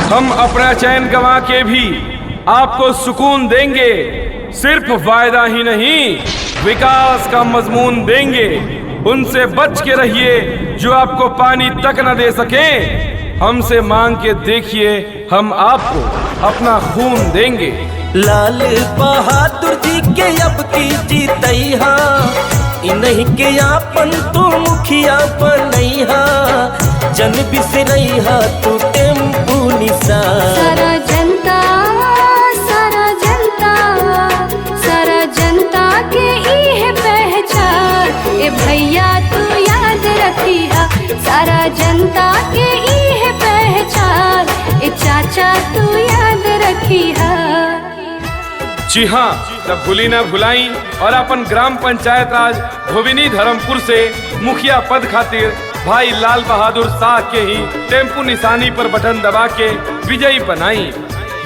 हम अपना चैन गंवा के भी आपको सुकून देंगे। सिर्फ वायदा ही नहीं, विकास का मजमून देंगे। उनसे बच के रहिए जो आपको पानी तक न दे सके। हमसे मांग के देखिए, हम आपको अपना खून देंगे। लाल बहादुर जी के अब की जीतैहा, इन्हीं के आपन तू मुखिया बनैहा। जन बिसरैहा तू टेम्पू निशान। सारा जनता के इहे पहचान। ए भैया तू याद रखिहा, सारा जनता के इहे पहचान। ए चाचा तू याद रखिहा। जी हाँ, तब भूली न भुलाई और अपन ग्राम पंचायत राज धोबिनी धर्मपुर से मुखिया पद खातिर भाई लाल बहादुर शाह के ही टेम्पू निशानी पर बटन दबा के विजयी बनाई।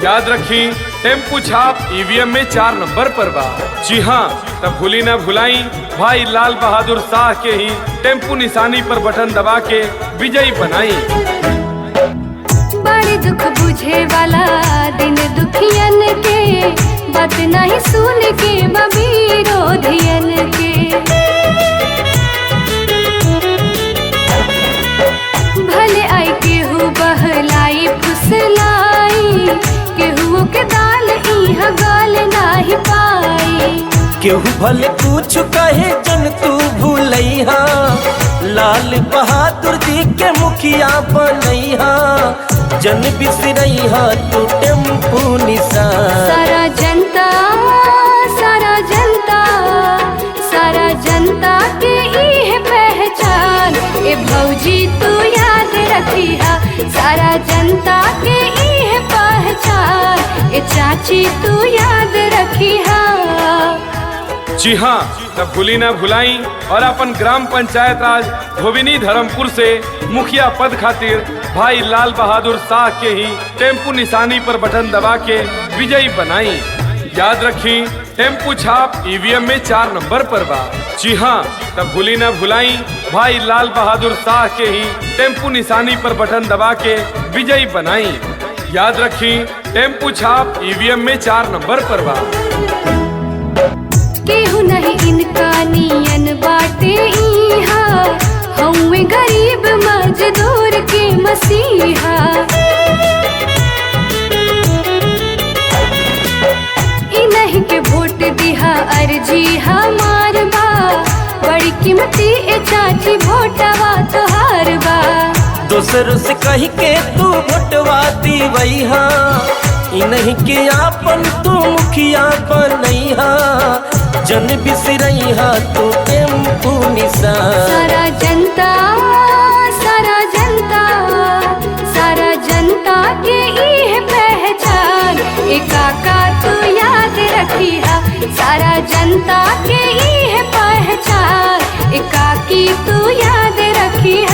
याद रखी, टेम्पू छाप ईवीएम में 4 नंबर पर बा। जी हाँ, तब भूली न भुलाई भाई लाल बहादुर शाह के ही टेम्पू निशानी पर बटन दबा के विजयी बनाई। बड़े दुख बुझे वाला दिन दुखियन के, बात नहीं सुन के विरोधियन के। भले आई केहू बहलाई फुसलाई, केहू के दाल इहा गाल नाही पाई। केहू भले कुछ कहे जन तू भूलैहा, लाल बहादुर जी के मुखिया बनैहा। जन बिसरैहा तू टेम्पू निशान। सारा जनता के इहे पहचान। ए भौजी तू याद रखिहा, सारा जनता के इहे पहचान। ए चाची तू याद रखिहा। जी हाँ, तब भूली न भुलाई और अपन ग्राम पंचायत राज धोबिनी धर्मपुर से मुखिया पद खातिर भाई लाल बहादुर शाह के ही टेम्पू निशानी पर बटन दबा के विजयी बनाई। याद रखी, टेम्पू छाप ईवीएम में 4 नंबर पर बा। जी हाँ, तब भूली न भुलाई भाई लाल बहादुर शाह के ही टेम्पू निशानी पर बटन दबा के विजयी बनाई। याद रखी, टेम्पू छाप ईवीएम में 4 नंबर पर बा। केहू नहीं इनका नियन बाटे इहा, हउए गरीब मजदूर के मसीहा। इन्हीं के वोट दिहा अर्जी हमार बा, बड़ी कीमती ए चाची वोटवा तोहार बा। दोसरों से कही के तू वोटवा दीवैहा, इन्हीं के आपन तू मुखिया बनैहा। जन बिसरैहा तू टेम्पू निशान। सारा जनता के इहे पहचान। ए काका तू याद रखिहा, सारा जनता के इहे पहचान। ए काकी तू याद रखिहा।